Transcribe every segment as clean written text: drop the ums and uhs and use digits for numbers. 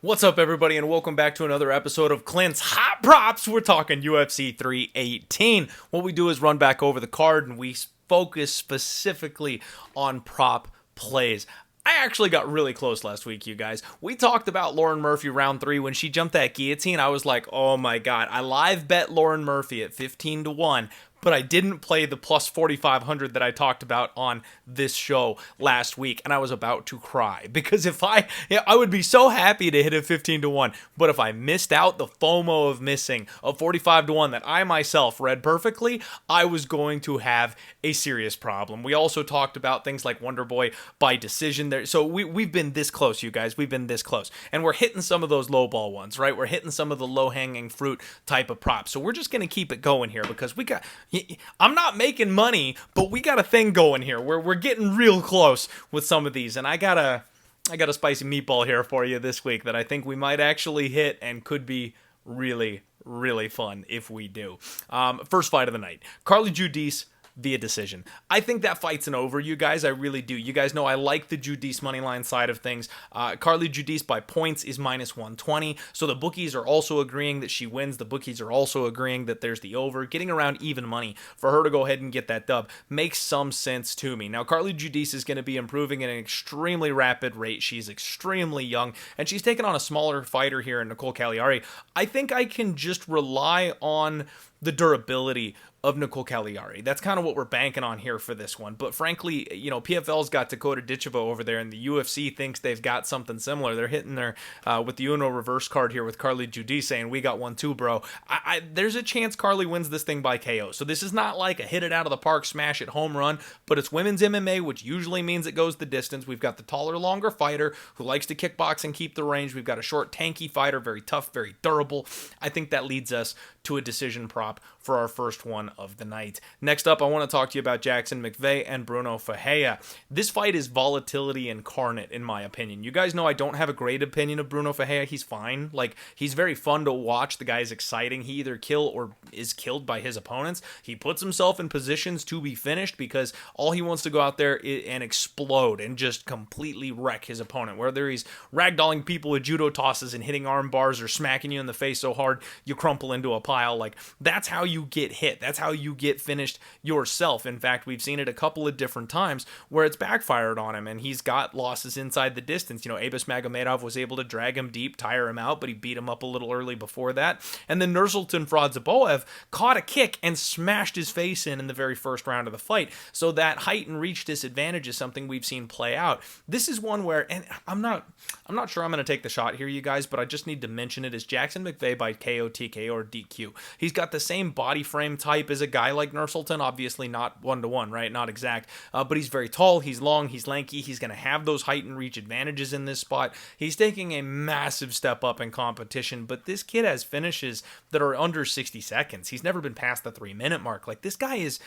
What's up, everybody, and welcome back to another episode of Clint's Hot Props. We're talking UFC 318. What we do is run back over the card, and we focus specifically on prop plays. I actually got really close last week, you guys. We talked about Lauren Murphy round 3. When she jumped that guillotine, I was like, oh my god. I live bet Lauren Murphy at 15 to 1. But I didn't play the plus 4,500 that I talked about on this show last week, and I was about to cry because I would be so happy to hit a 15 to 1, but if I missed out the FOMO of missing a 45 to 1 that I myself read perfectly, I was going to have a serious problem. We also talked about things like Wonderboy by decision there, so we've been this close, you guys. We've been this close, and we're hitting some of those low ball ones, right? We're hitting some of the low hanging fruit type of props, so we're just gonna keep it going here because I'm not making money, but we got a thing going here. We're getting real close with some of these, and I got a spicy meatball here for you this week that I think we might actually hit and could be really, really fun if we do. First fight of the night, Carly Judis via decision. I think that fight's an over, you guys. I really do. You guys know I like the Judis moneyline side of things. Carly Judis by points is minus 120, so the bookies are also agreeing that she wins. The bookies are also agreeing that there's the over. Getting around even money for her to go ahead and get that dub makes some sense to me. Now, Carly Judis is going to be improving at an extremely rapid rate. She's extremely young, and she's taken on a smaller fighter here in Nicole Caliari. I think I can just rely on the durability of Nicole Caliari. That's kind of what we're banking on here for this one. But frankly, you know, PFL's got Dakota Ditcheva over there, and the UFC thinks they've got something similar. They're hitting their, with the Uno reverse card here with Carly Judis saying, we got one too, bro. There's a chance Carly wins this thing by KO. So this is not like a hit it out of the park, smash it, home run, but it's women's MMA, which usually means it goes the distance. We've got the taller, longer fighter who likes to kickbox and keep the range. We've got a short, tanky fighter, very tough, very durable. I think that leads us to a decision prop for our first one of the night. Next up, I want to talk to you about Jackson McVey and Bruno Ferreira. This fight is volatility incarnate, in my opinion. You guys know I don't have a great opinion of Bruno Ferreira. He's fine. Like, he's very fun to watch. The guy is exciting. He either kill or is killed by his opponents. He puts himself in positions to be finished because all he wants to go out there and explode and just completely wreck his opponent. Whether he's ragdolling people with judo tosses and hitting arm bars or smacking you in the face so hard you crumple into a pile, like, that's how you get hit. That's how you get finished yourself. In fact, we've seen it a couple of different times where it's backfired on him and he's got losses inside the distance. You know, Abus Magomedov was able to drag him deep, tire him out, but he beat him up a little early before that. And then Nursultan Fradzaboev caught a kick and smashed his face in the very first round of the fight. So that height and reach disadvantage is something we've seen play out. This is one where, and I'm not sure I'm going to take the shot here, you guys, but I just need to mention it, is Jackson McVey by KO, TKO, or DQ. He's got the same body frame type as a guy like Nursultan, obviously not one-to-one, right? Not exact, but he's very tall, he's long, he's lanky, he's going to have those height and reach advantages in this spot. He's taking a massive step up in competition, but this kid has finishes that are under 60 seconds. He's never been past the 3-minute mark. Like, this guy is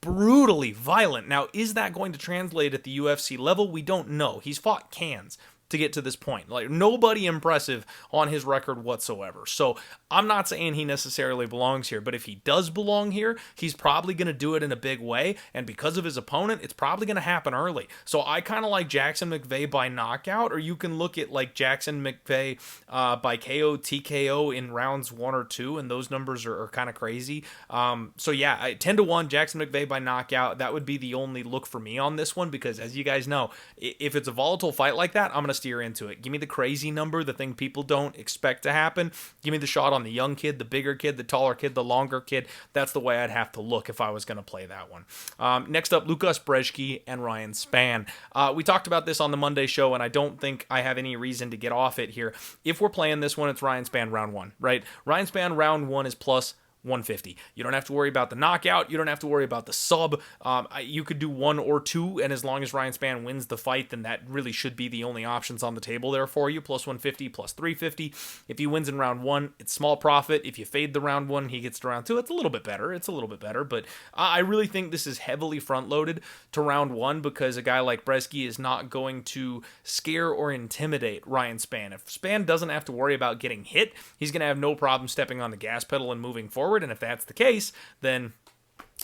brutally violent. Now, is that going to translate at the UFC level? We don't know. He's fought cans to get to this point. Like, nobody impressive on his record whatsoever. So I'm not saying he necessarily belongs here, but if he does belong here, he's probably going to do it in a big way, and because of his opponent, it's probably going to happen early. So I kind of like Jackson McVey by knockout, or you can look at like Jackson McVey by KO, TKO in rounds 1 or 2, and those numbers are kind of crazy. So yeah, 10 to 1, Jackson McVey by knockout. That would be the only look for me on this one, because as you guys know, if it's a volatile fight like that, I'm going to steer into it. Give me the crazy number, the thing people don't expect to happen. Give me the shot on the young kid, the bigger kid, the taller kid, the longer kid. That's the way I'd have to look if I was going to play that one. Next up, Lukas Breeski and Ryan Spann. We talked about this on the Monday show, and I don't think I have any reason to get off it here. If we're playing this one, it's Ryan Spann round 1, right? Ryan Spann round 1 is plus 150. You don't have to worry about the knockout. You don't have to worry about the sub. You could do 1 or 2, and as long as Ryan Spann wins the fight, then that really should be the only options on the table there for you. Plus 150, plus 350. If he wins in round 1, it's small profit. If you fade the round 1, he gets to round 2. It's a little bit better. But I really think this is heavily front-loaded to round 1 because a guy like Breeski is not going to scare or intimidate Ryan Spann. If Spann doesn't have to worry about getting hit, he's going to have no problem stepping on the gas pedal and moving forward. And if that's the case, then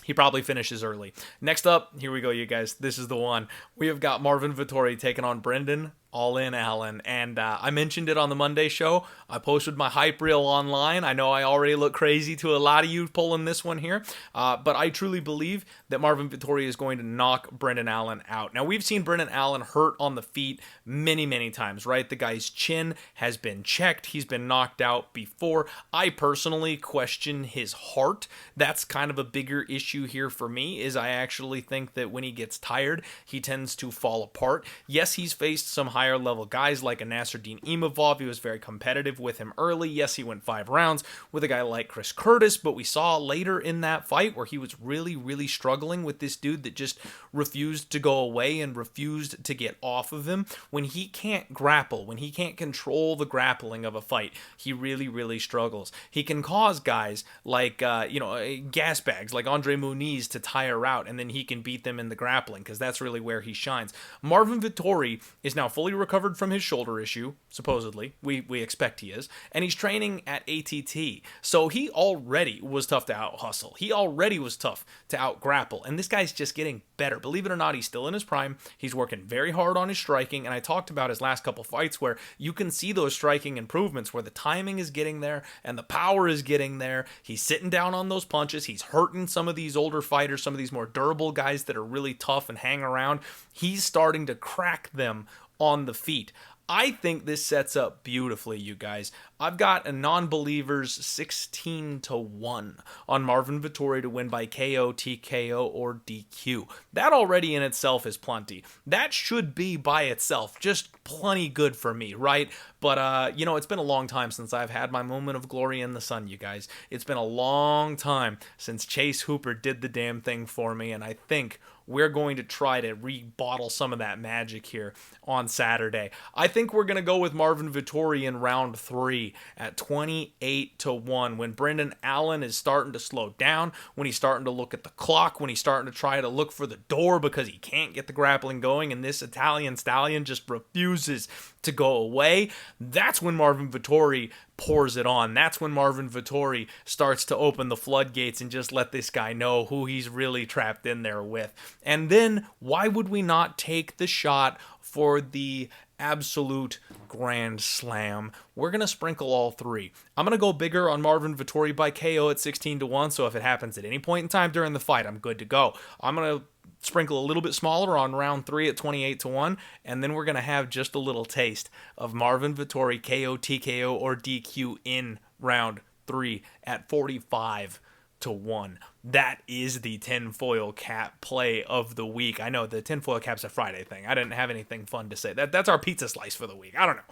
he probably finishes early. Next up, here we go, you guys. This is the one. We have got Marvin Vettori taking on Brendan All in Allen. And I mentioned it on the Monday show. I posted my hype reel online. I know I already look crazy to a lot of you pulling this one here, but I truly believe that Marvin Vettori is going to knock Brendan Allen out. Now, we've seen Brendan Allen hurt on the feet many, many times, right? The guy's chin has been checked. He's been knocked out before. I personally question his heart. That's kind of a bigger issue here for me, is I actually think that when he gets tired, he tends to fall apart. Yes, he's faced some higher level guys like a Nasruddin Imavov. He was very competitive with him early. Yes, he went 5 rounds with a guy like Chris Curtis, but we saw later in that fight where he was really, really struggling with this dude that just refused to go away and refused to get off of him. When he can't grapple, when he can't control the grappling of a fight, he really, really struggles. He can cause guys like, gas bags like Andre Muniz to tire out, and then he can beat them in the grappling because that's really where he shines. Marvin Vettori is now fully recovered from his shoulder issue, supposedly. We expect he is. And he's training at ATT. So he already was tough to out-hustle. He already was tough to out-grapple. And this guy's just getting better. Believe it or not, he's still in his prime. He's working very hard on his striking. And I talked about his last couple fights where you can see those striking improvements where the timing is getting there and the power is getting there. He's sitting down on those punches. He's hurting some of these older fighters, some of these more durable guys that are really tough and hang around. He's starting to crack them on the feet. I think this sets up beautifully, you guys. I've got a non-believers 16-1 on Marvin Vettori to win by KO, TKO, or DQ. That already in itself is plenty. That should be by itself just plenty good for me, right? But, it's been a long time since I've had my moment of glory in the sun, you guys. It's been a long time since Chase Hooper did the damn thing for me, and I think we're going to try to rebottle some of that magic here on Saturday. I think we're going to go with Marvin Vettori in round 3 at 28-1 when Brendan Allen is starting to slow down, when he's starting to look at the clock, when he's starting to try to look for the door because he can't get the grappling going and this Italian stallion just refuses to go away. That's when Marvin Vettori pours it on. That's when Marvin Vettori starts to open the floodgates and just let this guy know who he's really trapped in there with. And then why would we not take the shot for the absolute grand slam? We're going to sprinkle all 3. I'm going to go bigger on Marvin Vettori by KO at 16-1, so if it happens at any point in time during the fight, I'm good to go. I'm going to sprinkle a little bit smaller on round 3 at 28-1, and then we're going to have just a little taste of Marvin Vettori KO, TKO, or DQ in round 3 at 45-1. That is the tinfoil cap play of the week. I know the tinfoil cap's a Friday thing. I didn't have anything fun to say. That's our pizza slice for the week. I don't know.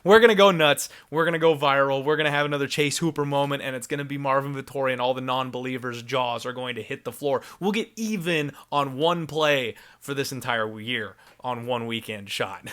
We're gonna go nuts. We're gonna go viral. We're gonna have another Chase Hooper moment, and it's gonna be Marvin Vettori, and all the non-believers' jaws are going to hit the floor. We'll get even on one play for this entire year on one weekend shot.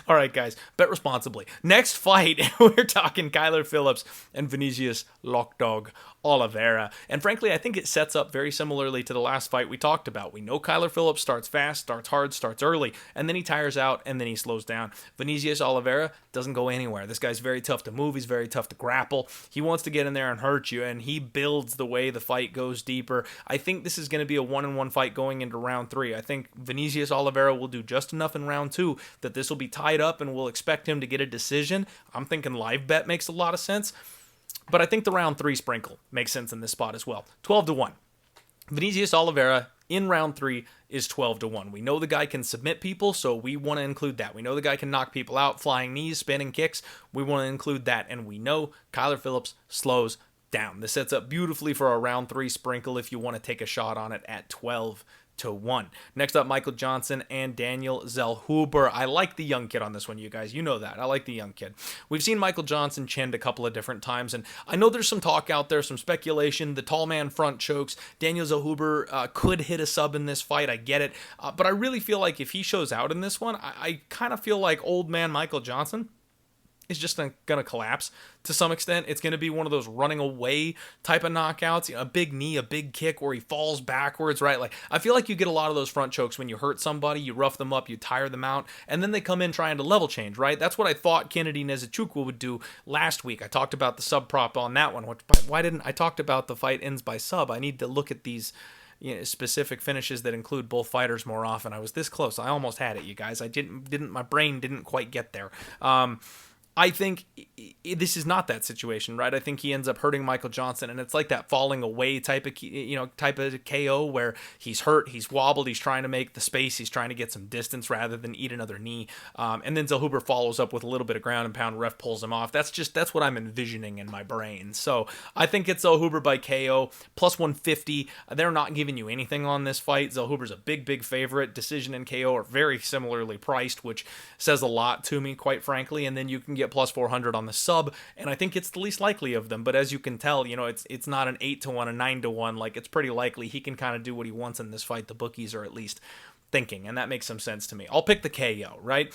All right, guys, bet responsibly. Next fight, we're talking Kyler Phillips and Vinicius Lockdog Oliveira. And frankly, I think it sets up very similarly to the last fight we talked about. We know Kyler Phillips starts fast, starts hard, starts early, and then he tires out, and then he slows down. Vinicius Oliveira doesn't go anywhere. This guy's very tough to move. He's very tough to grapple. He wants to get in there and hurt you, and he builds the way the fight goes deeper. I think this is going to be a 1-1 fight going into round 3. I think Vinicius Oliveira will do just enough in round 2 that this will be tied up, and we'll expect him to get a decision. I'm thinking live bet makes a lot of sense. But I think the round 3 sprinkle makes sense in this spot as well. 12-1. Vinicius Oliveira in round 3 is 12-1. We know the guy can submit people, so we want to include that. We know the guy can knock people out, flying knees, spinning kicks. We want to include that. And we know Kyler Phillips slows down. This sets up beautifully for a round 3 sprinkle if you want to take a shot on it at 12-1. Next up, Michael Johnson and Daniel Zelhuber. I like the young kid on this one, you guys. You know that. I like the young kid. We've seen Michael Johnson chinned a couple of different times, and I know there's some talk out there, some speculation. The tall man front chokes. Daniel Zelhuber could hit a sub in this fight. I get it. But I really feel like if he shows out in this one, I kind of feel like old man Michael Johnson is just going to collapse to some extent. It's going to be one of those running away type of knockouts, a big knee, a big kick where he falls backwards, right? Like, I feel like you get a lot of those front chokes when you hurt somebody, you rough them up, you tire them out, and then they come in trying to level change, right? That's what I thought Kennedy Nzechukwu would do last week. I talked about the sub prop on that one. Why didn't I talked about the fight ends by sub? I need to look at these specific finishes that include both fighters more often. I was this close. I almost had it, you guys. I didn't. My brain didn't quite get there. I think this is not that situation, right? I think he ends up hurting Michael Johnson, and it's like that falling away type of KO where he's hurt, he's wobbled, he's trying to make the space, he's trying to get some distance rather than eat another knee. And then Zelhuber follows up with a little bit of ground and pound. Ref pulls him off. That's what I'm envisioning in my brain. So I think it's Zelhuber by KO plus 150. They're not giving you anything on this fight. Zelhuber's a big favorite. Decision and KO are very similarly priced, which says a lot to me, quite frankly. And then you can get plus 400 on the sub, and I think it's the least likely of them. But as you can tell, it's not an 8-1, a 9-1. Like, it's pretty likely he can kind of do what he wants in this fight. The bookies are at least thinking, and that makes some sense to me. I'll pick the KO, right?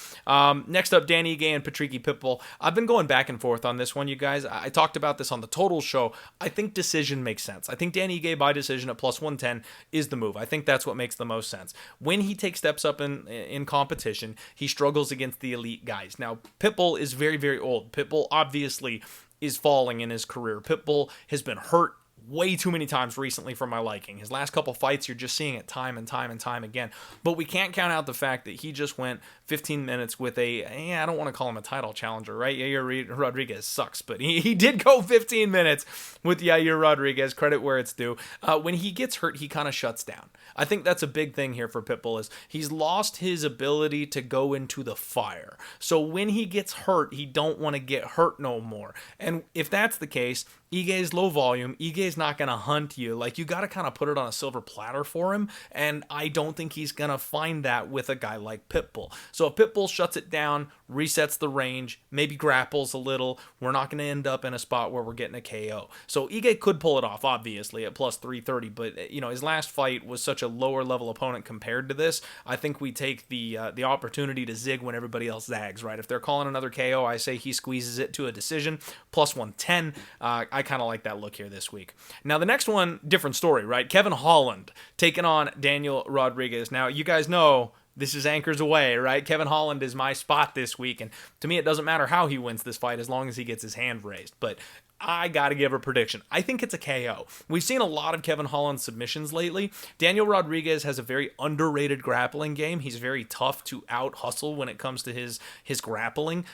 Next up, Dan Ige and Pitbull. I've been going back and forth on this one, you guys. I talked about this on the total show. I think decision makes sense. I think Dan Ige by decision at plus 110 is the move. I think that's what makes the most sense. When he takes steps up in competition, he struggles against the elite guys. Now, Pitbull is very old. Pitbull obviously is falling in his career. Pitbull has been hurt way too many times recently for my liking. His last couple fights, you're just seeing it time and time again. But we can't count out the fact that he just went 15 minutes with I don't want to call him a title challenger, right? Yair Rodriguez sucks, but he did go 15 minutes with Yair Rodriguez, credit where it's due. When he gets hurt, he kind of shuts down. I think that's a big thing here for Pitbull, is he's lost his ability to go into the fire. So when he gets hurt, he don't want to get hurt no more. And if that's the case, Ige's low volume. Ige's not going to hunt you. Like, you got to kind of put it on a silver platter for him, and I don't think he's going to find that with a guy like Pitbull. So if Pitbull shuts it down, resets the range, maybe grapples a little, we're not going to end up in a spot where we're getting a KO. So Ige could pull it off, obviously, at plus 330, but his last fight was such a lower level opponent compared to this. I think we take the opportunity to zig when everybody else zags, right? If they're calling another KO, I say he squeezes it to a decision, plus 110. I kind of like that look here this week. Now, the next one, different story, right? Kevin Holland taking on Daniel Rodriguez. Now, you guys know this is anchors away, right? Kevin Holland is my spot this week, and to me, it doesn't matter how he wins this fight as long as he gets his hand raised. But I got to give a prediction. I think it's a KO. We've seen a lot of Kevin Holland submissions lately. Daniel Rodriguez has a very underrated grappling game. He's very tough to out-hustle when it comes to his grappling.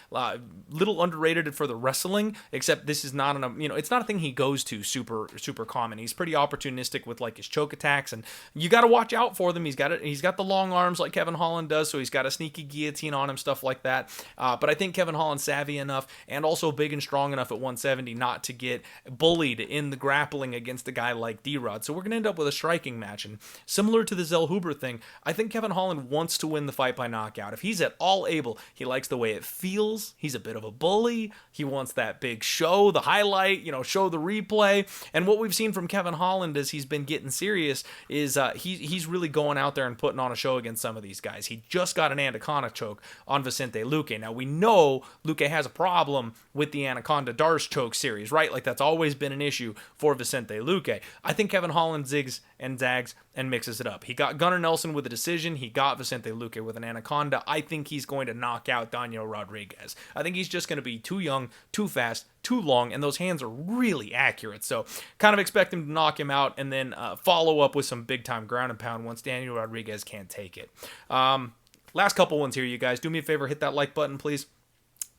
Little underrated for the wrestling, except this is not it's not a thing he goes to super common. He's pretty opportunistic with like his choke attacks, and you got to watch out for them. He's got the long arms like Kevin Holland does, so he's got a sneaky guillotine on him, stuff like that. But I think Kevin Holland's savvy enough and also big and strong enough at 170 not to get bullied in the grappling against a guy like D-Rod. So we're going to end up with a striking match. And similar to the Zelhuber thing, I think Kevin Holland wants to win the fight by knockout. If he's at all able, he likes the way it feels. He's a bit of a bully. He wants that big show, the highlight, show the replay. And what we've seen from Kevin Holland as he's been getting serious is he's really going out there and putting on a show against some of these guys. He just got an anaconda choke on Vicente Luque. Now, we know Luque has a problem with the anaconda Darce choke series, right? Like, that's always been an issue for Vicente Luque. I think Kevin Holland zigs and zags and mixes it up. He got Gunnar Nelson with a decision. He got Vicente Luque with an anaconda. I think he's going to knock out Daniel Rodriguez. I think he's just going to be too young, too fast, too long, and those hands are really accurate. So kind of expect him to knock him out and then follow up with some big-time ground and pound once Daniel Rodriguez can't take it. Last couple ones here, you guys. Do me a favor, hit that like button, please.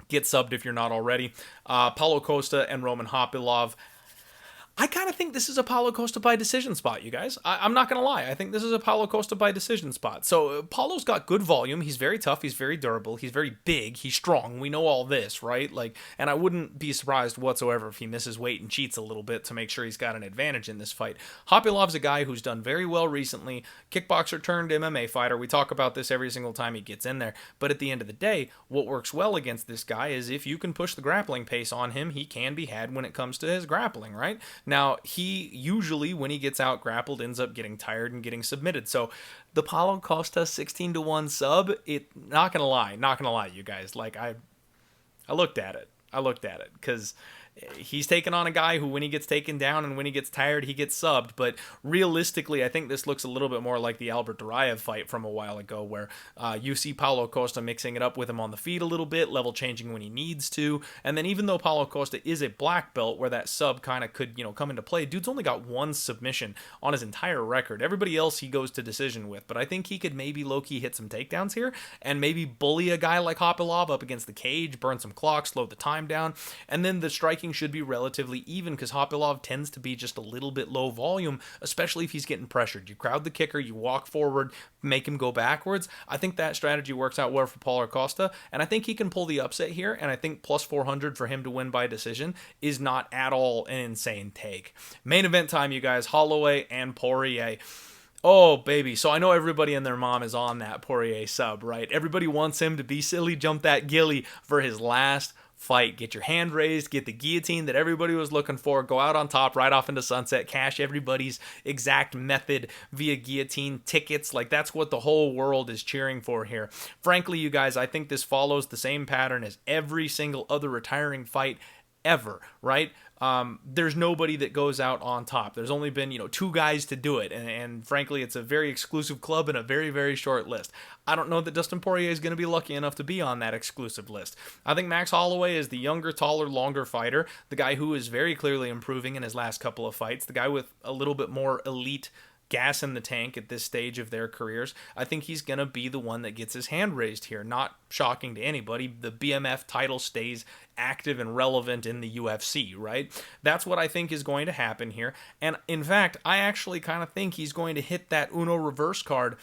Get subbed if you're not already. Paulo Costa and Roman Kopylov. I kind of think this is a Paulo Costa by decision spot, you guys. I'm not going to lie. I think this is a Paulo Costa by decision spot. So Paulo's got good volume. He's very tough. He's very durable. He's very big. He's strong. We know all this, right? And I wouldn't be surprised whatsoever if he misses weight and cheats a little bit to make sure he's got an advantage in this fight. Kopylov's a guy who's done very well recently. Kickboxer turned MMA fighter. We talk about this every single time he gets in there. But at the end of the day, what works well against this guy is if you can push the grappling pace on him, he can be had when it comes to his grappling, right? Now, he usually, when he gets out grappled, ends up getting tired and getting submitted. So the Paulo Costa 16-1 sub, not gonna lie, you guys. I looked at it because He's taken on a guy who, when he gets taken down and when he gets tired, he gets subbed. But realistically, I think this looks a little bit more like the Albert Duraev fight from a while ago, where you see Paulo Costa mixing it up with him on the feet a little bit, level changing when he needs to. And then even though Paulo Costa is a black belt, where that sub kind of could, come into play, dude's only got one submission on his entire record. Everybody else he goes to decision with. But I think he could maybe low-key hit some takedowns here and maybe bully a guy like Kopylov up against the cage, burn some clock, slow the time down. And then the striking should be relatively even, because Kopylov tends to be just a little bit low volume, especially if he's getting pressured. You crowd the kicker, you walk forward, make him go backwards. I think that strategy works out well for Paulo Costa, and I think he can pull the upset here, and I think plus 400 for him to win by decision is not at all an insane take. Main event time, you guys. Holloway and Poirier. Oh, baby. So I know everybody and their mom is on that Poirier sub, right? Everybody wants him to be silly, jump that ghillie for his last fight. Get your hand raised, get the guillotine that everybody was looking for, go out on top, right off into sunset, cash everybody's exact method via guillotine tickets. Like, that's what the whole world is cheering for here. Frankly, you guys, I think this follows the same pattern as every single other retiring fight ever, right? There's nobody that goes out on top. There's only been, two guys to do it. And frankly, it's a very exclusive club and a very, very short list. I don't know that Dustin Poirier is going to be lucky enough to be on that exclusive list. I think Max Holloway is the younger, taller, longer fighter, the guy who is very clearly improving in his last couple of fights, the guy with a little bit more elite gas in the tank at this stage of their careers. I think he's going to be the one that gets his hand raised here. Not shocking to anybody. The BMF title stays active and relevant in the UFC, right? That's what I think is going to happen here. And in fact, I actually kind of think he's going to hit that Uno reverse card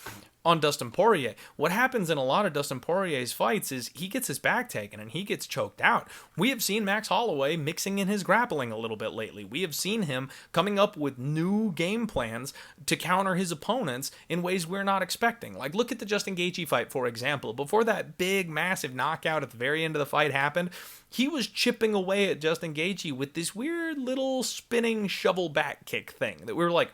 on Dustin Poirier. What happens in a lot of Dustin Poirier's fights is he gets his back taken and he gets choked out. We have seen Max Holloway mixing in his grappling a little bit lately. We have seen him coming up with new game plans to counter his opponents in ways we're not expecting. Like, look at the Justin Gaethje fight, for example. Before that big, massive knockout at the very end of the fight happened, he was chipping away at Justin Gaethje with this weird little spinning shovel back kick thing that we were like,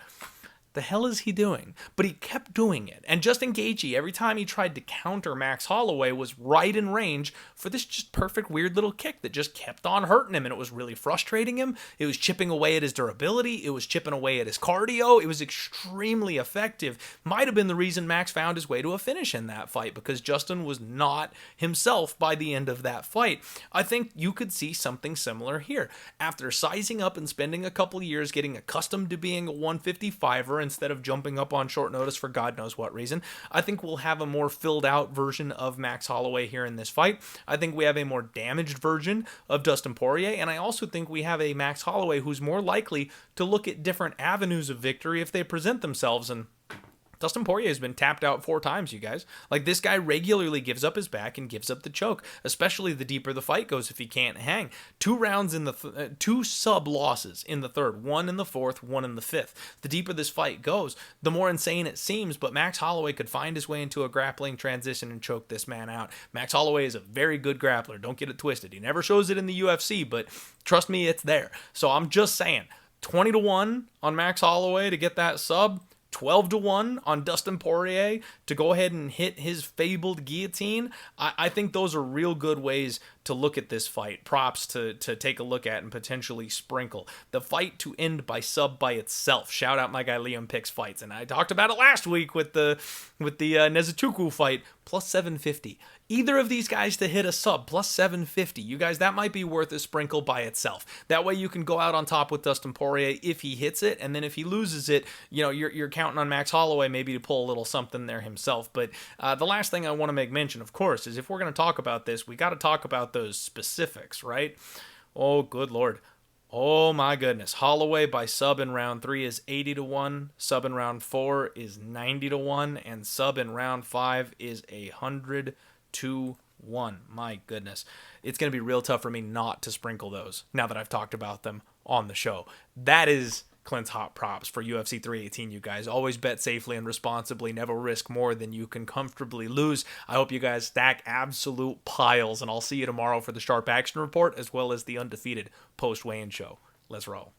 the hell is he doing? But he kept doing it. And Justin Gaethje, every time he tried to counter Max Holloway, was right in range for this just perfect weird little kick that just kept on hurting him. And it was really frustrating him. It was chipping away at his durability. It was chipping away at his cardio. It was extremely effective. Might have been the reason Max found his way to a finish in that fight, because Justin was not himself by the end of that fight. I think you could see something similar here. After sizing up and spending a couple years getting accustomed to being a 155er, instead of jumping up on short notice for God knows what reason, I think we'll have a more filled out version of Max Holloway here in this fight. I think we have a more damaged version of Dustin Poirier, and I also think we have a Max Holloway who's more likely to look at different avenues of victory if they present themselves. And Dustin Poirier has been tapped out 4 times, you guys. Like, this guy regularly gives up his back and gives up the choke, especially the deeper the fight goes if he can't hang. 2 rounds in the 2 sub losses in the third, 1 in the fourth, 1 in the fifth. The deeper this fight goes, the more insane it seems, but Max Holloway could find his way into a grappling transition and choke this man out. Max Holloway is a very good grappler. Don't get it twisted. He never shows it in the UFC, but trust me, it's there. So I'm just saying, 20-1 on Max Holloway to get that sub, 12-1 on Dustin Poirier to go ahead and hit his fabled guillotine. I think those are real good ways to look at this fight. Props to take a look at and potentially sprinkle. The fight to end by sub by itself. Shout out my guy Liam Picks Fights. And I talked about it last week with the Nezutuku fight, plus 750. Either of these guys to hit a sub, plus 750. You guys, that might be worth a sprinkle by itself. That way you can go out on top with Dustin Poirier if he hits it, and then if he loses it, you're counting on Max Holloway maybe to pull a little something there himself. But the last thing I want to make mention, of course, is if we're going to talk about this, we got to talk about those specifics, right? Oh, good Lord. Oh my goodness. Holloway by sub in round 3 is 80-1, sub in round 4 is 90-1, and sub in round 5 is 100-1. My goodness. It's going to be real tough for me not to sprinkle those now that I've talked about them on the show. That is Clint's hot props for UFC 318, you guys. Always bet safely and responsibly. Never risk more than you can comfortably lose. I hope you guys stack absolute piles, and I'll see you tomorrow for the Sharp Action Report as well as the undefeated post-weigh-in show. Let's roll.